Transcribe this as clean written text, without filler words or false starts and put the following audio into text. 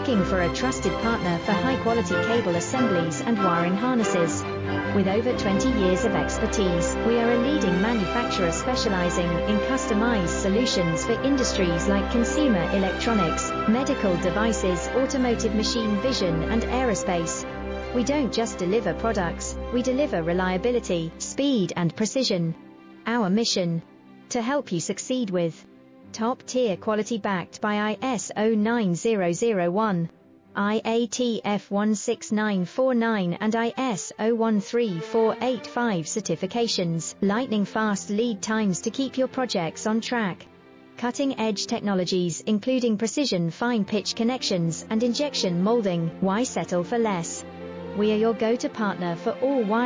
looking for a trusted partner for high-quality cable assemblies and wiring harnesses. With over 20 years of expertise, we are a leading manufacturer specializing in customized solutions for industries like consumer electronics, medical devices, automotive machine vision, and aerospace. We don't just deliver products, we deliver reliability, speed, and precision. Our mission: to help you succeed with top-tier quality backed by ISO 9001, IATF 16949 and ISO 13485 certifications, lightning-fast lead times to keep your projects on track. Cutting-edge technologies including precision fine-pitch connections and injection molding. Why settle for less? We are your go-to partner for all wiring